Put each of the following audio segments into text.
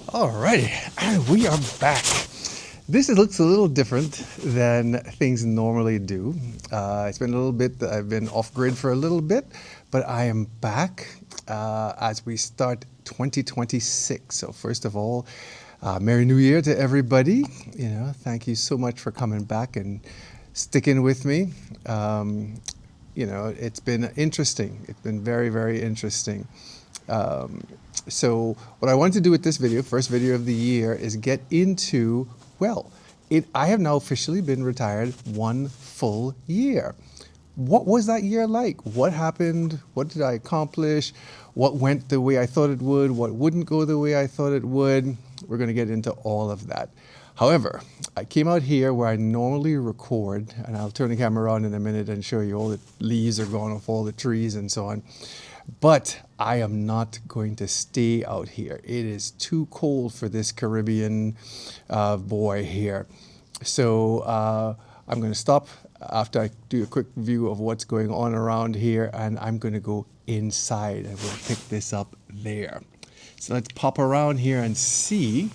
Alrighty, and we are back. Looks a little different than things normally do. It's been a little bit, I've been off grid for a little bit, but I am back as we start 2026. So first of all, Merry New Year to everybody. Thank you so much for coming back and sticking with me. It's been interesting. It's been very, very interesting. So what I want to do with this video, first video of the year, is get into, I have now officially been retired 1 full year. What was that year like? What happened? What did I accomplish? What went the way I thought it would? What wouldn't go the way I thought it would? We're going to get into all of that. However, I came out here where I normally record, and I'll turn the camera on in a minute and show you all the leaves are gone off all the trees and so on. But I am not going to stay out here. It is too cold for this Caribbean boy here. So I'm going to stop after I do a quick view of what's going on around here, and I'm going to go inside and we'll pick this up there. So let's pop around here and see.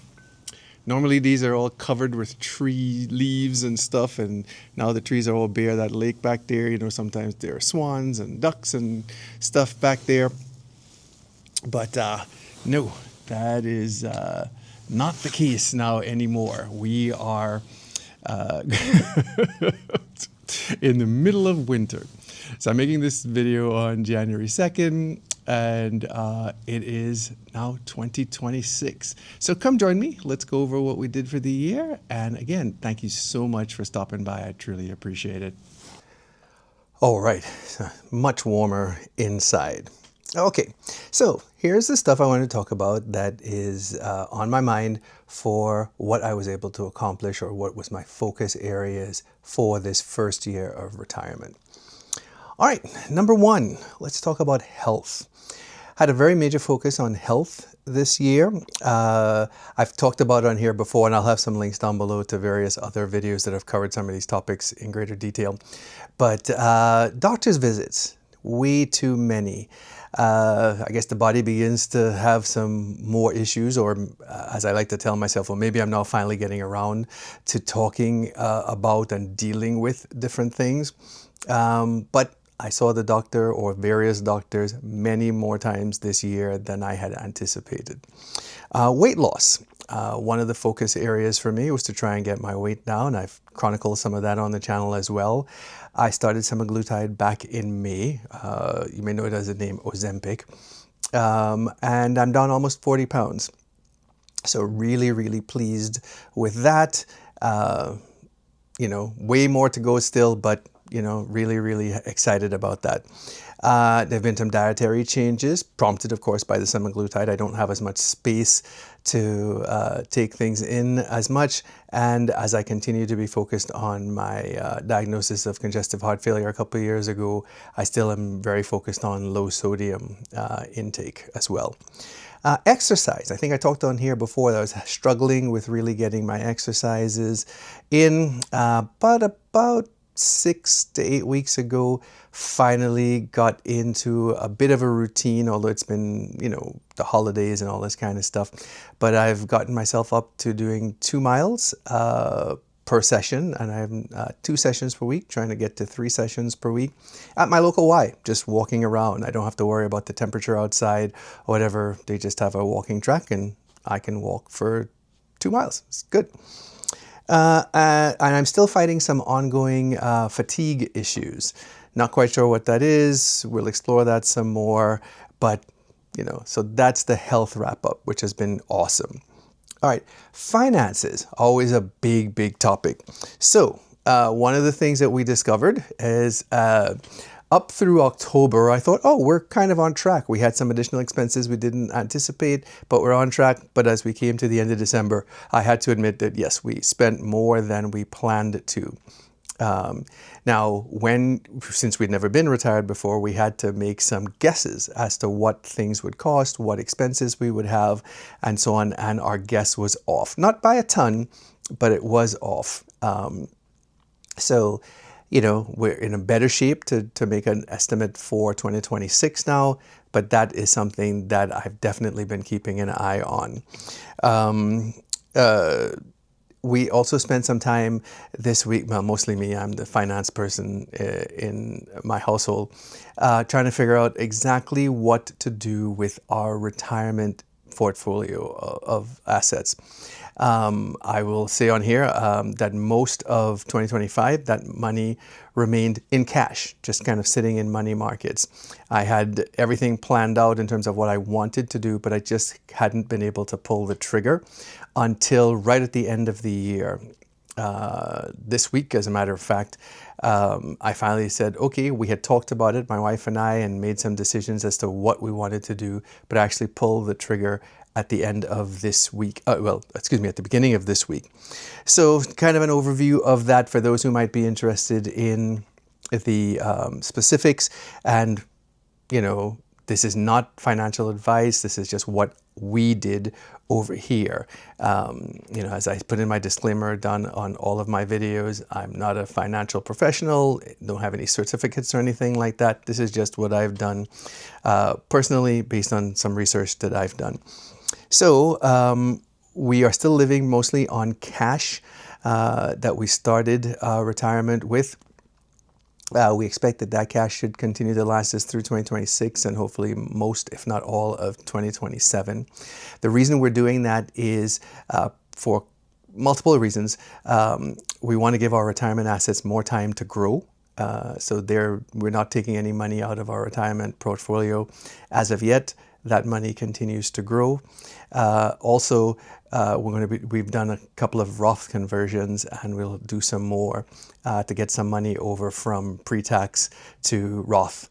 Normally these are all covered with tree leaves and stuff, and now the trees are all bare. That lake back there, sometimes there are swans and ducks and stuff back there. But no, that is not the case now anymore. We are in the middle of winter. So I'm making this video on January 2nd. And it is now 2026. So come join me. Let's go over what we did for the year. And again, thank you so much for stopping by. I truly appreciate it. All right, much warmer inside. Okay, so here's the stuff I want to talk about that is on my mind for what I was able to accomplish, or what was my focus areas for this first year of retirement. All right, number one, let's talk about health. Had a very major focus on health this year. I've talked about it on here before, and I'll have some links down below to various other videos that have covered some of these topics in greater detail. But doctor's visits, way too many. I guess the body begins to have some more issues, or as I like to tell myself, well, maybe I'm now finally getting around to talking about and dealing with different things. But I saw the doctor, or various doctors, many more times this year than I had anticipated. Weight loss. One of the focus areas for me was to try and get my weight down. I've chronicled some of that on the channel as well. I started semaglutide back in May. You may know it as the name Ozempic. And I'm down almost 40 pounds. So really, really pleased with that. Way more to go still, but really, really excited about that. There have been some dietary changes, prompted, of course, by the semaglutide. I don't have as much space to take things in as much. And as I continue to be focused on my diagnosis of congestive heart failure a couple of years ago, I still am very focused on low sodium intake as well. Exercise. I think I talked on here before that I was struggling with really getting my exercises in, but about 6 to 8 weeks ago, finally got into a bit of a routine, although it's been, the holidays and all this kind of stuff. But I've gotten myself up to doing 2 miles per session, and I'm 2 sessions per week, trying to get to 3 sessions per week at my local Y, just walking around. I don't have to worry about the temperature outside or whatever. They just have a walking track, and I can walk for 2 miles. It's good. And I'm still fighting some ongoing fatigue issues. Not quite sure what that is. We'll explore that some more. But, so that's the health wrap up, which has been awesome. All right, finances, always a big, big topic. So one of the things that we discovered is up through October, I thought, oh, we're kind of on track. We had some additional expenses we didn't anticipate, but we're on track. But as we came to the end of December, I had to admit that, yes, we spent more than we planned to. Now, since we'd never been retired before, we had to make some guesses as to what things would cost, what expenses we would have, and so on. And our guess was off. Not by a ton, but it was off. We're in a better shape to make an estimate for 2026 now, but that is something that I've definitely been keeping an eye on. Um, uh, we also spent some time this week, well, mostly me, I'm the finance person in my household, trying to figure out exactly what to do with our retirement portfolio of assets. I will say on here that most of 2025, that money remained in cash, just kind of sitting in money markets. I had everything planned out in terms of what I wanted to do, but I just hadn't been able to pull the trigger until right at the end of the year. This week, as a matter of fact, I finally said, okay, we had talked about it, my wife and I, and made some decisions as to what we wanted to do, but I actually pulled the trigger at the end of this week. At the beginning of this week. So kind of an overview of that for those who might be interested in the specifics. And, you know, this is not financial advice. This is just what we did over here. You know, as I put in my disclaimer done on all of my videos, I'm not a financial professional, don't have any certificates or anything like that. This is just what I've done personally based on some research that I've done. So we are still living mostly on cash that we started retirement with. We expect that that cash should continue to last us through 2026 and hopefully most, if not all, of 2027. The reason we're doing that is for multiple reasons. We want to give our retirement assets more time to grow. So we're not taking any money out of our retirement portfolio as of yet. That money continues to grow. Also, we've done a couple of Roth conversions, and we'll do some more to get some money over from pre-tax to Roth,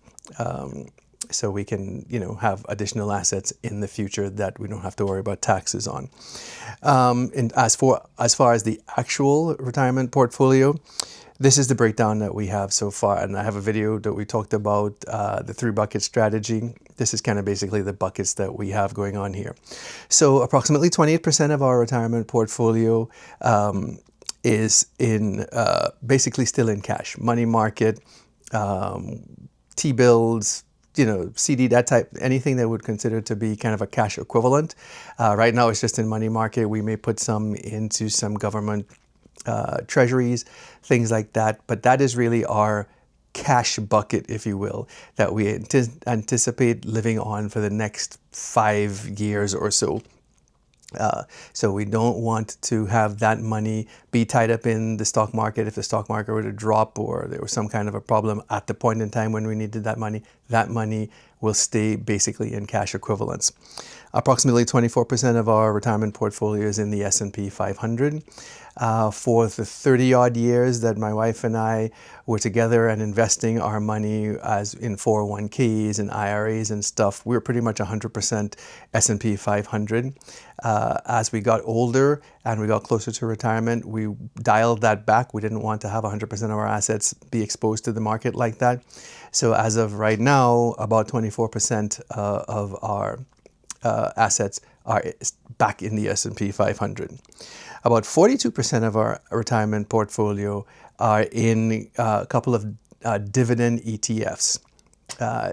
so we can, you know, have additional assets in the future that we don't have to worry about taxes on. And as far as the actual retirement portfolio, this is the breakdown that we have so far, and I have a video that we talked about the 3-bucket strategy. This is kind of basically the buckets that we have going on here. So approximately 28% of our retirement portfolio is in basically still in cash, money market, T-bills, you know, CD, that type, anything that would consider to be kind of a cash equivalent. Right now it's just in money market. We may put some into some government treasuries, things like that. But that is really our cash bucket, if you will, that we anticipate living on for the next 5 years or so. So we don't want to have that money be tied up in the stock market. If the stock market were to drop or there was some kind of a problem at the point in time when we needed that money will stay basically in cash equivalents. Approximately 24% of our retirement portfolio is in the S&P 500. For the 30-odd years that my wife and I were together and investing our money as in 401ks and IRAs and stuff, we were pretty much 100% S&P 500. As we got older and we got closer to retirement, we dialed that back. We didn't want to have 100% of our assets be exposed to the market like that. So as of right now, about 24% of our assets are back in the S&P 500. About 42% of our retirement portfolio are in a couple of dividend ETFs.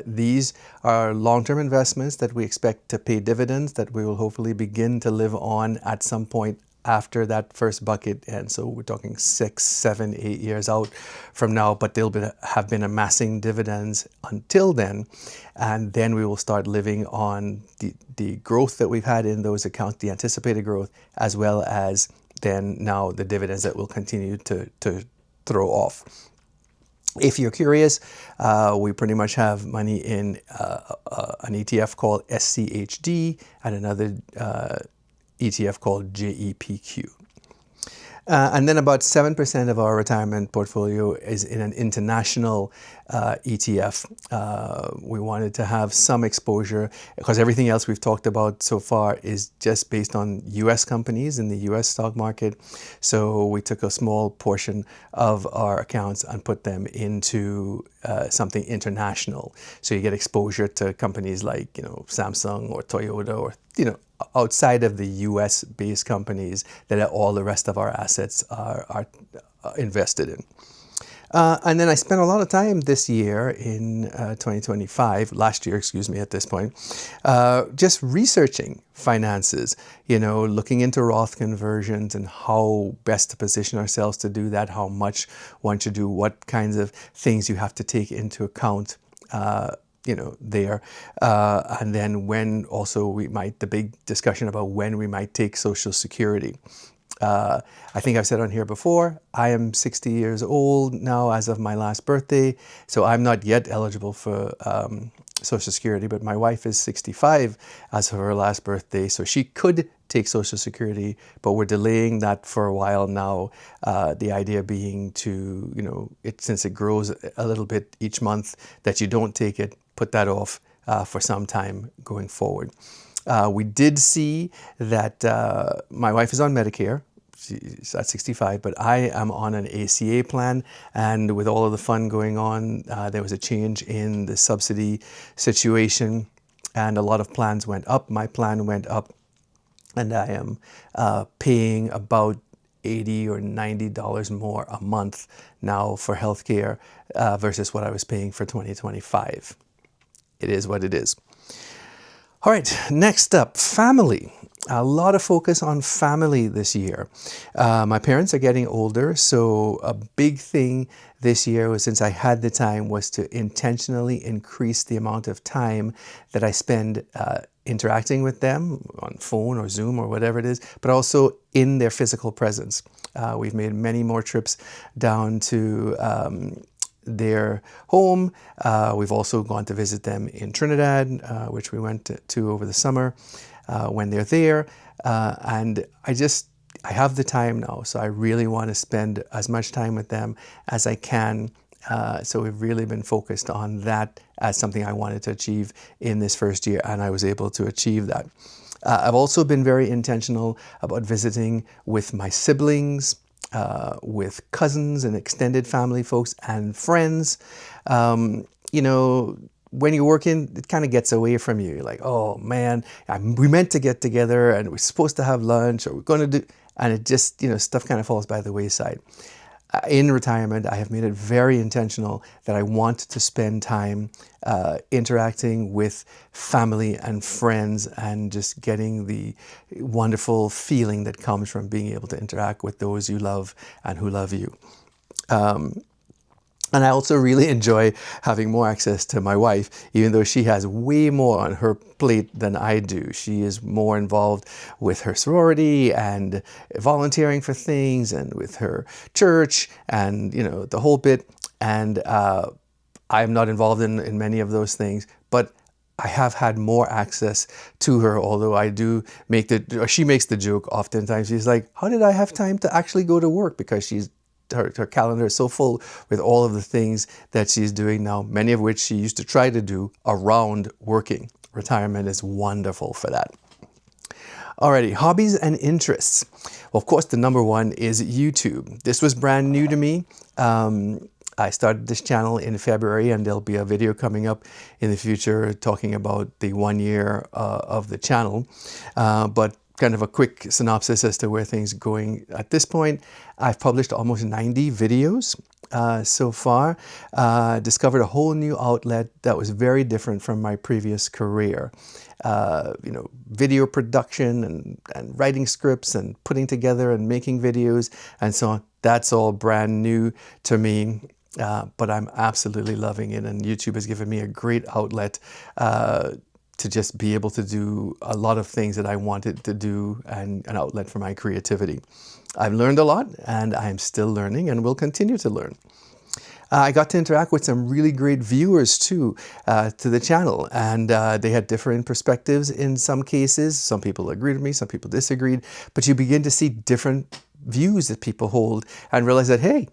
These are long-term investments that we expect to pay dividends that we will hopefully begin to live on at some point after that first bucket. And so we're talking 6, 7, 8 years out from now, but they'll have been amassing dividends until then. And then we will start living on the growth that we've had in those accounts, the anticipated growth, as well as then now the dividends that will continue to throw off. If you're curious, we pretty much have money in an ETF called SCHD and another ETF called JEPQ. And then about 7% of our retirement portfolio is in an international ETF. We wanted to have some exposure because everything else we've talked about so far is just based on US companies in the US stock market. So we took a small portion of our accounts and put them into something international. So you get exposure to companies like, you know, Samsung or Toyota or, you know, outside of the US-based companies that all the rest of our assets are invested in. And then I spent a lot of time this year in 2025, last year, excuse me, at this point, just researching finances, looking into Roth conversions and how best to position ourselves to do that, how much one should do, what kinds of things you have to take into account. There. And then when also the big discussion about when we might take Social Security. I think I've said on here before, I am 60 years old now as of my last birthday, so I'm not yet eligible for Social Security, but my wife is 65 as of her last birthday, so she could take Social Security, but we're delaying that for a while now. The idea being to, since it grows a little bit each month, that you don't take it, put that off for some time going forward. We did see that my wife is on Medicare. She's at 65, but I am on an ACA plan. And with all of the fun going on, there was a change in the subsidy situation and a lot of plans went up. My plan went up and I am paying about $80 or $90 more a month now for healthcare versus what I was paying for 2025. It is what it is. All right, next up, family. A lot of focus on family this year. My parents are getting older, so a big thing this year was, since I had the time, was to intentionally increase the amount of time that I spend interacting with them on phone or Zoom or whatever it is, but also in their physical presence. We've made many more trips down to their home. We've also gone to visit them in Trinidad, which we went to over the summer when they're there. And I have the time now, so I really want to spend as much time with them as I can. So we've really been focused on that as something I wanted to achieve in this first year, and I was able to achieve that. I've also been very intentional about visiting with my siblings, with cousins and extended family folks and friends. When you're working, it kind of gets away from you. You're like, oh man, we meant to get together and we're supposed to have lunch or we're going to do, and it just, stuff kind of falls by the wayside. In retirement, I have made it very intentional that I want to spend time interacting with family and friends and just getting the wonderful feeling that comes from being able to interact with those you love and who love you. And I also really enjoy having more access to my wife, even though she has way more on her plate than I do. She is more involved with her sorority and volunteering for things and with her church and, the whole bit. And I'm not involved in many of those things, but I have had more access to her, although I do she makes the joke oftentimes. She's like, how did I have time to actually go to work? Because her calendar is so full with all of the things that she's doing now, many of which she used to try to do around working. Retirement is wonderful for that. Alrighty, hobbies and interests. Well, of course, the number one is YouTube. This was brand new to me. I started this channel in February, and there'll be a video coming up in the future talking about the 1 year of the channel. But kind of a quick synopsis as to where things are going at this point. I've published almost 90 videos so far. Discovered a whole new outlet that was very different from my previous career. Video production and writing scripts and putting together and making videos and so on. That's all brand new to me. But I'm absolutely loving it, and YouTube has given me a great outlet to just be able to do a lot of things that I wanted to do and an outlet for my creativity. I've learned a lot, and I'm still learning and will continue to learn. I got to interact with some really great viewers too to the channel, and they had different perspectives in some cases. Some people agreed with me, some people disagreed, but you begin to see different views that people hold and realize that, hey,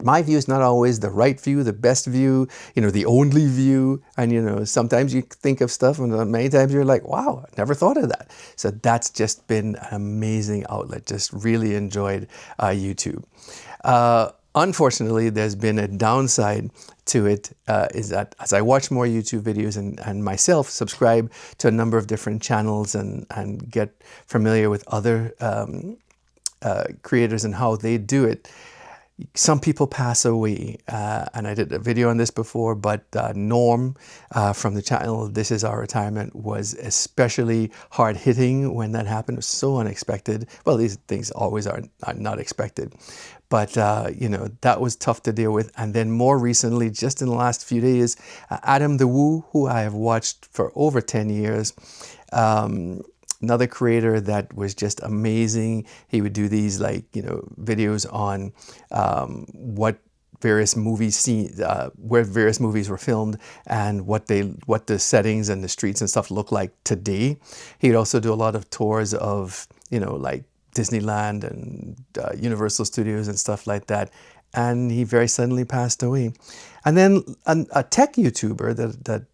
my view is not always the right view, the best view, the only view. And, sometimes you think of stuff and many times you're like, wow, I never thought of that. So that's just been an amazing outlet. Just really enjoyed YouTube. Unfortunately, there's been a downside to it, is that as I watch more YouTube videos and myself subscribe to a number of different channels and get familiar with other creators and how they do it, some people pass away, and I did a video on this before, but Norm from the channel This Is Our Retirement was especially hard hitting when that happened. It was so unexpected. Well, these things always are not expected, but you know, that was tough to deal with. And then more recently, just in the last few days, Adam the Woo, who I have watched for over 10 years, another creator that was just amazing. He would do these, like, you know, videos on what various movie scenes, where various movies were filmed, and what the settings and the streets and stuff look like today. He'd also do a lot of tours of, you know, like Disneyland and Universal Studios and stuff like that. And he very suddenly passed away. And then a tech YouTuber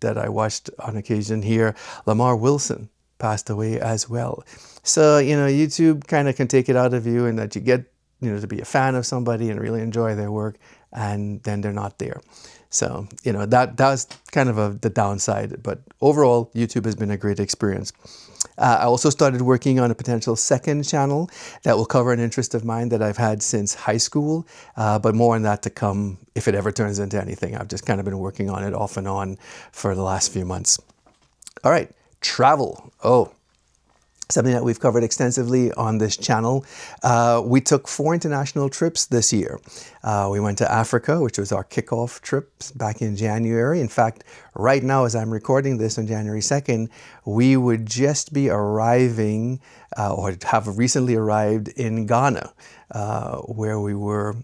that I watched on occasion here, Lamar Wilson, passed away as well. So, you know, YouTube kind of can take it out of you, and that you get, you know, to be a fan of somebody and really enjoy their work, and then they're not there. So, you know, that's kind of the downside. But overall, YouTube has been a great experience. I also started working on a potential second channel that will cover an interest of mine that I've had since high school, but more on that to come if it ever turns into anything. I've just kind of been working on it off and on for the last few months. All right. Travel. Oh, something that we've covered extensively on this channel. We took 4 international trips this year. We went to Africa, which was our kickoff trip back in January. In fact, right now, as I'm recording this on January 2nd, we would just be arriving or have recently arrived in Ghana, where we were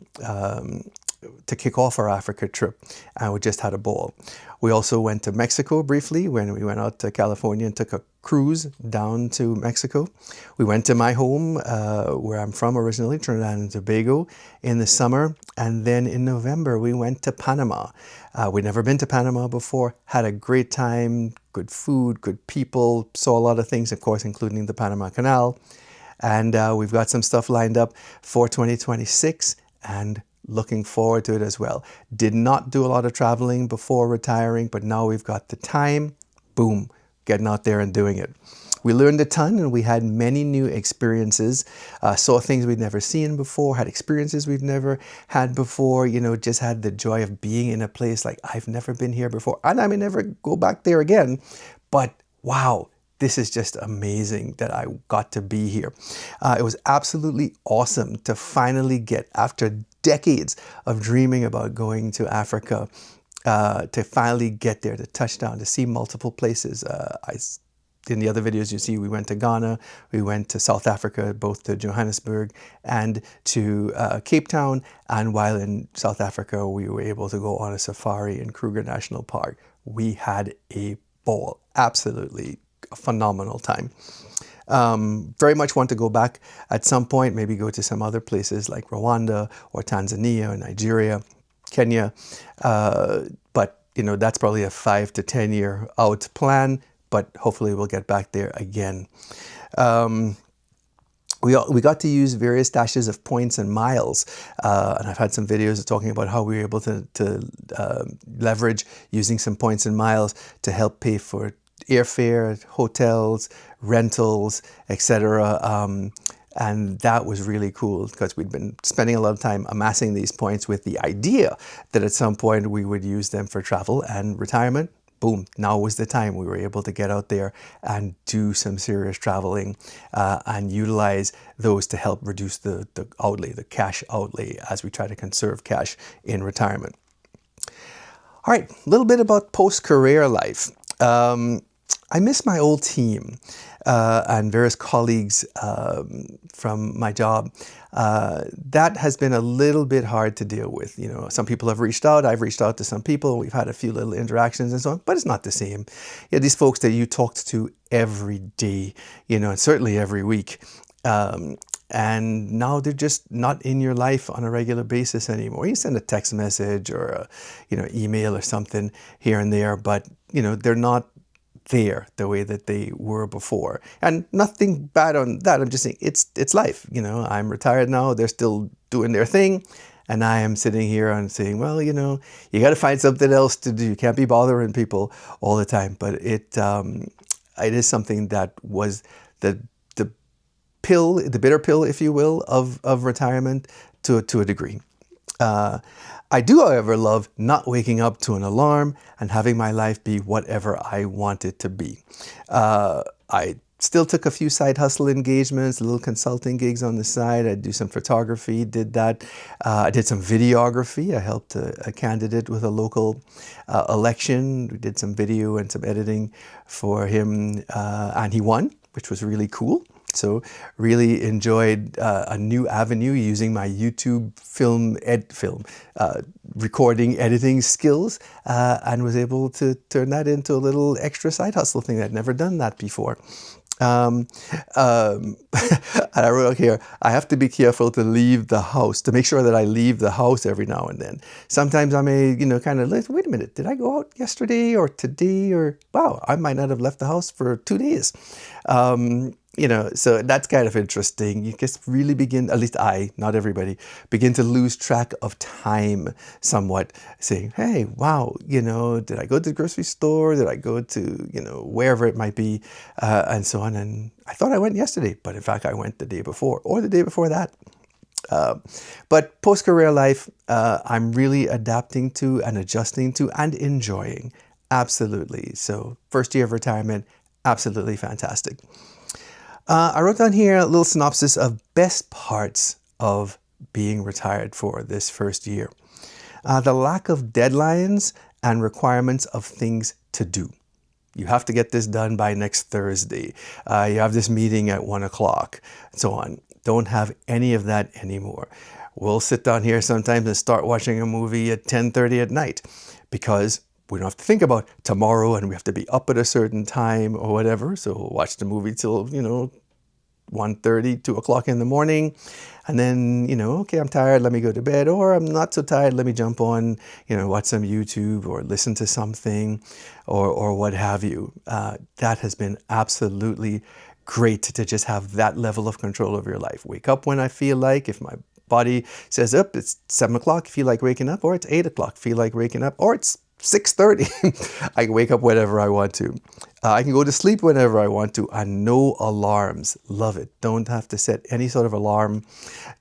to kick off our Africa trip, and we just had a ball. We also went to Mexico briefly when we went out to California and took a cruise down to Mexico. We went to my home, where I'm from originally, Trinidad and Tobago, in the summer. And then in November, we went to Panama. We'd never been to Panama before, had a great time, good food, good people, saw a lot of things, of course, including the Panama Canal. And we've got some stuff lined up for 2026, and looking forward to it as well. Did not do a lot of traveling before retiring, but now we've got the time. Boom, getting out there and doing it. We learned a ton, and we had many new experiences. Saw things we'd never seen before, had experiences we've never had before, you know, just had the joy of being in a place like I've never been here before. And I may never go back there again, but wow, this is just amazing that I got to be here. It was absolutely awesome to finally get, after decades of dreaming about going to Africa, to finally get there, to touch down, to see multiple places. In the other videos you see, we went to Ghana, we went to South Africa, both to Johannesburg and to Cape Town. And while in South Africa, we were able to go on a safari in Kruger National Park. We had a ball, absolutely a phenomenal time. Very much want to go back at some point, maybe go to some other places like Rwanda or Tanzania or Nigeria, Kenya. But, you know, that's probably a 5 to 10 year out plan, but hopefully we'll get back there again. We got to use various dashes of points and miles, and I've had some videos talking about how we were able to leverage using some points and miles to help pay for airfare, hotels, rentals, etc. And that was really cool because we'd been spending a lot of time amassing these points with the idea that at some point we would use them for travel and retirement. Boom, now was the time. We were able to get out there and do some serious traveling and utilize those to help reduce the outlay, the cash outlay, as we try to conserve cash in retirement. All right, a little bit about post-career life. I miss my old team and various colleagues from my job. That has been a little bit hard to deal with. You know, some people have reached out. I've reached out to some people. We've had a few little interactions and so on, but it's not the same. You know, these folks that you talked to every day, you know, and certainly every week. And now they're just not in your life on a regular basis anymore. You send a text message or a, you know, email or something here and there, but, you know, they're not there the way that they were before. And nothing bad on that. I'm just saying it's life. You know, I'm retired now. They're still doing their thing. And I am sitting here and saying, well, you know, you got to find something else to do. You can't be bothering people all the time. But it is something that was the pill, the bitter pill, if you will, of retirement to a degree. I do, however, love not waking up to an alarm and having my life be whatever I want it to be. I still took a few side hustle engagements, little consulting gigs on the side. I do some photography, did that. I did some videography. I helped a candidate with a local election. We did some video and some editing for him, and he won, which was really cool. So really enjoyed a new avenue using my YouTube recording, editing skills, and was able to turn that into a little extra side hustle thing. I'd never done that before. And I wrote here, I have to be careful to leave the house, to make sure that I leave the house every now and then. Sometimes I may, kind of, wait a minute, did I go out yesterday or today? Or, wow, I might not have left the house for 2 days. So that's kind of interesting. You just really begin, at least I, not everybody, begin to lose track of time somewhat, saying, hey, wow, did I go to the grocery store? Did I go to, wherever it might be, and so on. And I thought I went yesterday, but in fact, I went the day before or the day before that. But post-career life, I'm really adapting to and adjusting to and enjoying. Absolutely. So first year of retirement, absolutely fantastic. I wrote down here a little synopsis of best parts of being retired for this first year. The lack of deadlines and requirements of things to do. You have to get this done by next Thursday. You have this meeting at 1 o'clock, and so on. Don't have any of that anymore. We'll sit down here sometimes and start watching a movie at 10:30 at night because we don't have to think about tomorrow and we have to be up at a certain time or whatever. So we'll watch the movie till, 1:30, 2 o'clock in the morning. And then, okay, I'm tired, let me go to bed. Or I'm not so tired, let me jump on, watch some YouTube or listen to something or what have you. That has been absolutely great to just have that level of control over your life. Wake up when I feel like, if my body says, up, it's 7 o'clock, feel like waking up, or it's 8 o'clock, feel like waking up, or it's 6:30. I can wake up whenever I want to. I can go to sleep whenever I want to, and no alarms. Love it. Don't have to set any sort of alarm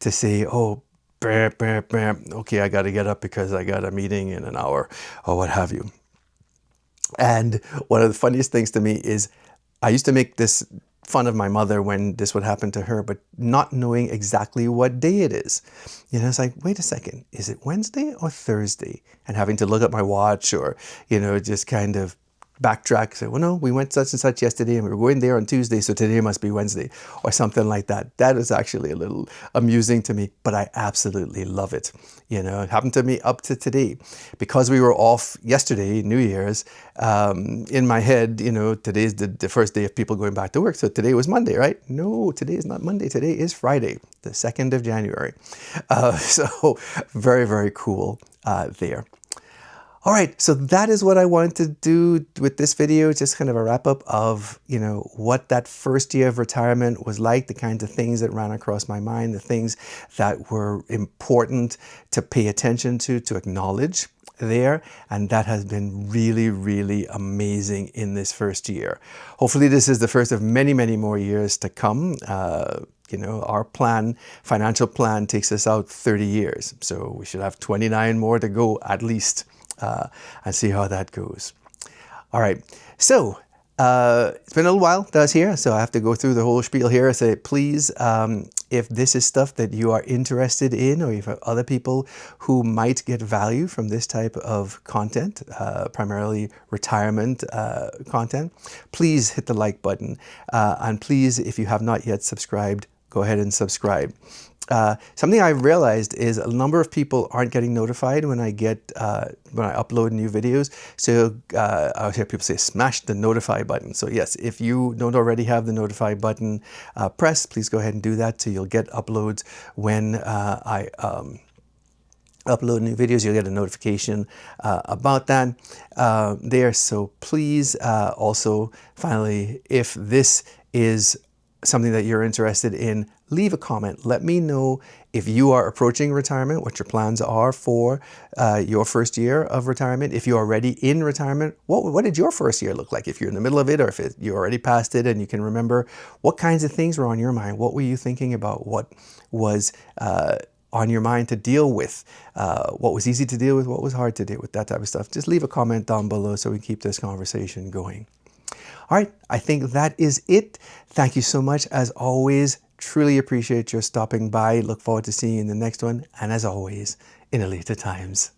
to say, oh, okay, I got to get up because I got a meeting in an hour or what have you. And one of the funniest things to me is I used to make this fun of my mother when this would happen to her, but not knowing exactly what day it is. It's like, wait a second, is it Wednesday or Thursday? And having to look at my watch or, just kind of backtrack, say, well, no, we went such and such yesterday and we were going there on Tuesday, so today must be Wednesday or something like that. That is actually a little amusing to me, but I absolutely love it. It happened to me up to today. Because we were off yesterday, New Year's, in my head, today's the first day of people going back to work. So today was Monday, right? No, today is not Monday. Today is Friday, the 2nd of January. So very, very cool there. All right, so that is what I wanted to do with this video, just kind of a wrap up of, what that first year of retirement was like, the kinds of things that ran across my mind, the things that were important to pay attention to acknowledge there. And that has been really, really amazing in this first year. Hopefully this is the first of many, many more years to come. Our financial plan takes us out 30 years. So we should have 29 more to go at least. And see how that goes. All right, so it's been a little while that I was here, so I have to go through the whole spiel here. I say, please, if this is stuff that you are interested in, or if you have other people who might get value from this type of content, primarily retirement content, please hit the like button. And please, if you have not yet subscribed, go ahead and subscribe. Something I've realized is a number of people aren't getting notified when I upload new videos. So I hear people say, smash the notify button. So yes, if you don't already have the notify button pressed, please go ahead and do that so you'll get uploads when I upload new videos. You'll get a notification about that there. So please also, finally, if this is something that you're interested in, leave a comment. Let me know if you are approaching retirement, what your plans are for your first year of retirement. If you're already in retirement, what did your first year look like? If you're in the middle of it, or if you already passed it and you can remember, what kinds of things were on your mind? What were you thinking about? What was on your mind to deal with. What was easy to deal with, what was hard to deal with, that type of stuff. Just leave a comment down below so we keep this conversation going. All right, I think that is it. Thank you so much. As always, truly appreciate your stopping by. Look forward to seeing you in the next one. And as always, in a later times.